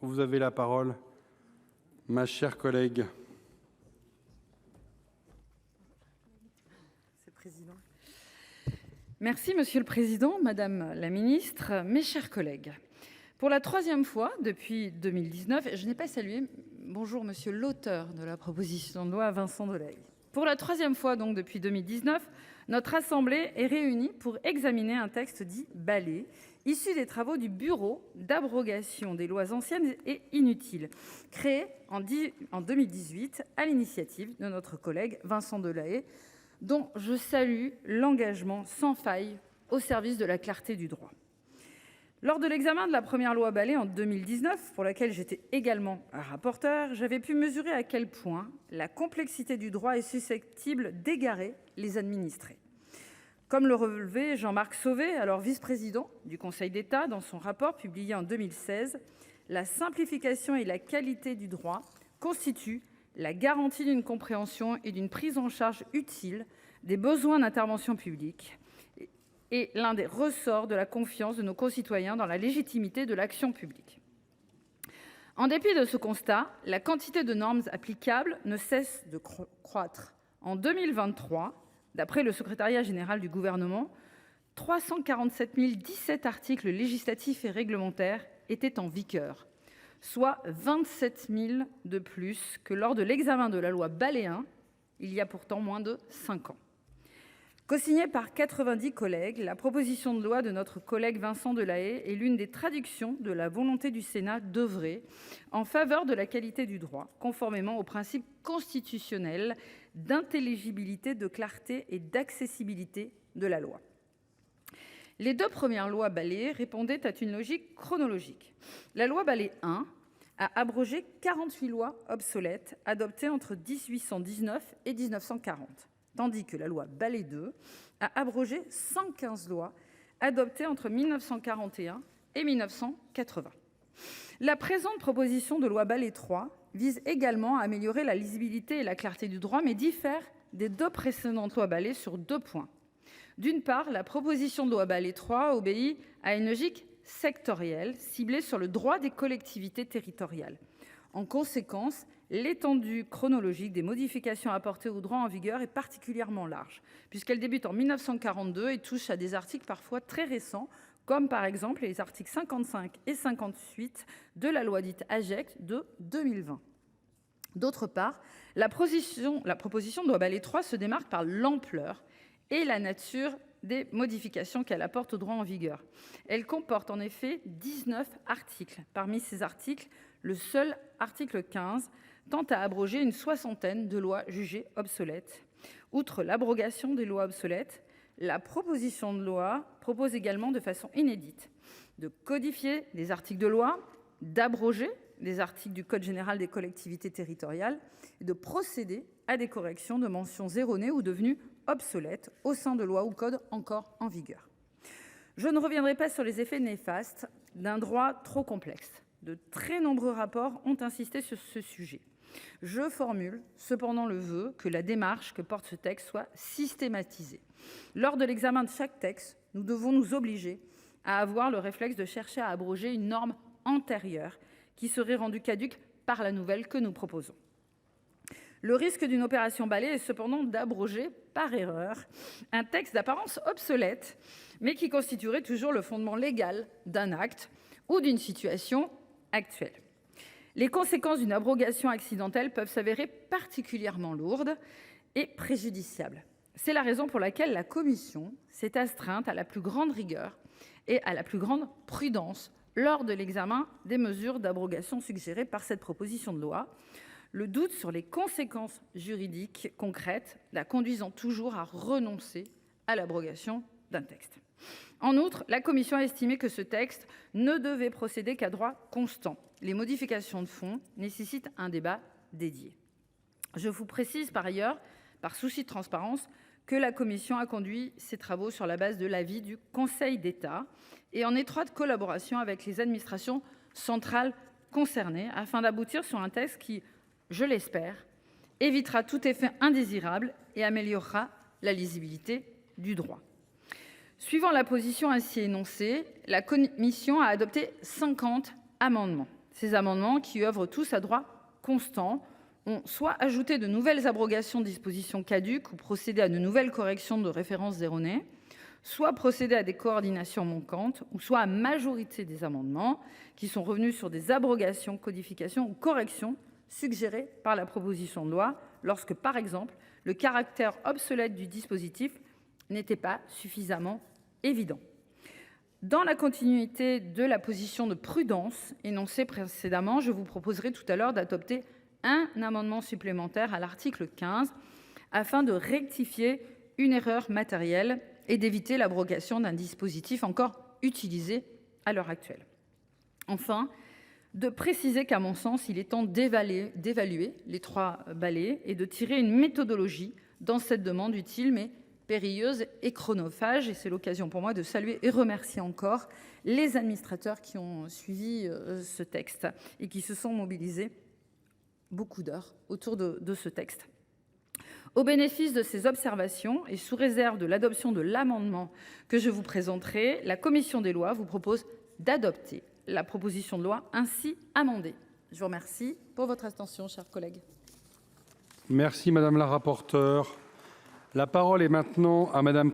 vous avez la parole, ma chère collègue. Merci, Monsieur le Président, Madame la Ministre, mes chers collègues. Pour la troisième fois depuis 2019, je n'ai pas salué, bonjour Monsieur l'auteur de la proposition de loi, Vincent Delahaye. Pour la troisième fois donc depuis 2019, notre Assemblée est réunie pour examiner un texte dit Balai, issu des travaux du Bureau d'abrogation des lois anciennes et inutiles, créé en 2018 à l'initiative de notre collègue Vincent Delahaye, dont je salue l'engagement sans faille au service de la clarté du droit. Lors de l'examen de la première loi Balai en 2019, pour laquelle j'étais également rapporteur, j'avais pu mesurer à quel point la complexité du droit est susceptible d'égarer les administrés. Comme le relevait Jean-Marc Sauvé, alors vice-président du Conseil d'État, dans son rapport publié en 2016, la simplification et la qualité du droit constituent la garantie d'une compréhension et d'une prise en charge utile des besoins d'intervention publique et l'un des ressorts de la confiance de nos concitoyens dans la légitimité de l'action publique. En dépit de ce constat, la quantité de normes applicables ne cesse de croître. En 2023, d'après le secrétariat général du gouvernement, 347 017 articles législatifs et réglementaires étaient en vigueur, soit 27 000 de plus que lors de l'examen de la loi Balai 1, il y a pourtant moins de 5 ans. Co-signée par 90 collègues, la proposition de loi de notre collègue Vincent Delahaye est l'une des traductions de la volonté du Sénat d'œuvrer en faveur de la qualité du droit, conformément aux principes constitutionnels d'intelligibilité, de clarté et d'accessibilité de la loi. Les deux premières lois Balai répondaient à une logique chronologique. La loi Balai 1 a abrogé 48 lois obsolètes adoptées entre 1819 et 1940. Tandis que la loi Balai 2 a abrogé 115 lois adoptées entre 1941 et 1980. La présente proposition de loi Balai 3 vise également à améliorer la lisibilité et la clarté du droit, mais diffère des deux précédentes lois Balai sur 2 points. D'une part, la proposition de loi Balai 3 obéit à une logique sectorielle ciblée sur le droit des collectivités territoriales. En conséquence, l'étendue chronologique des modifications apportées au droit en vigueur est particulièrement large, puisqu'elle débute en 1942 et touche à des articles parfois très récents, comme par exemple les articles 55 et 58 de la loi dite AGEC de 2020. D'autre part, la proposition de loi Balai 3 se démarque par l'ampleur et la nature des modifications qu'elle apporte au droit en vigueur. Elle comporte en effet 19 articles. Parmi ces articles, le seul article 15 tend à abroger une soixantaine de lois jugées obsolètes. Outre l'abrogation des lois obsolètes, la proposition de loi propose également de façon inédite de codifier des articles de loi, d'abroger des articles du Code général des collectivités territoriales et de procéder à des corrections de mentions erronées ou devenues obsolètes au sein de lois ou codes encore en vigueur. Je ne reviendrai pas sur les effets néfastes d'un droit trop complexe. De très nombreux rapports ont insisté sur ce sujet. Je formule cependant le vœu que la démarche que porte ce texte soit systématisée. Lors de l'examen de chaque texte, nous devons nous obliger à avoir le réflexe de chercher à abroger une norme antérieure qui serait rendue caduque par la nouvelle que nous proposons. Le risque d'une opération Balai est cependant d'abroger, par erreur, un texte d'apparence obsolète, mais qui constituerait toujours le fondement légal d'un acte ou d'une situation actuelle. Les conséquences d'une abrogation accidentelle peuvent s'avérer particulièrement lourdes et préjudiciables. C'est la raison pour laquelle la Commission s'est astreinte à la plus grande rigueur et à la plus grande prudence lors de l'examen des mesures d'abrogation suggérées par cette proposition de loi, le doute sur les conséquences juridiques concrètes la conduisant toujours à renoncer à l'abrogation d'un texte. En outre, la Commission a estimé que ce texte ne devait procéder qu'à droit constant. Les modifications de fond nécessitent un débat dédié. Je vous précise par ailleurs, par souci de transparence, que la Commission a conduit ses travaux sur la base de l'avis du Conseil d'État et en étroite collaboration avec les administrations centrales concernées afin d'aboutir sur un texte qui, je l'espère, évitera tout effet indésirable et améliorera la lisibilité du droit. Suivant la position ainsi énoncée, la Commission a adopté 50 amendements. Ces amendements, qui œuvrent tous à droit constant, ont soit ajouté de nouvelles abrogations de dispositions caduques ou procédé à de nouvelles corrections de références erronées, soit procédé à des coordinations manquantes, ou soit à majorité des amendements qui sont revenus sur des abrogations, codifications ou corrections suggérées par la proposition de loi lorsque, par exemple, le caractère obsolète du dispositif n'était pas suffisamment évident. Dans la continuité de la position de prudence énoncée précédemment, je vous proposerai tout à l'heure d'adopter un amendement supplémentaire à l'article 15 afin de rectifier une erreur matérielle et d'éviter l'abrogation d'un dispositif encore utilisé à l'heure actuelle. Enfin, de préciser qu'à mon sens, il est temps d'évaluer les 3 balais et de tirer une méthodologie dans cette demande utile mais périlleuse et chronophage. Et c'est l'occasion pour moi de saluer et remercier encore les administrateurs qui ont suivi ce texte et qui se sont mobilisés beaucoup d'heures autour de ce texte. Au bénéfice de ces observations et sous réserve de l'adoption de l'amendement que je vous présenterai, la commission des lois vous propose d'adopter la proposition de loi ainsi amendée. Je vous remercie pour votre attention, chers collègues. Merci, Madame la rapporteure. La parole est maintenant à Madame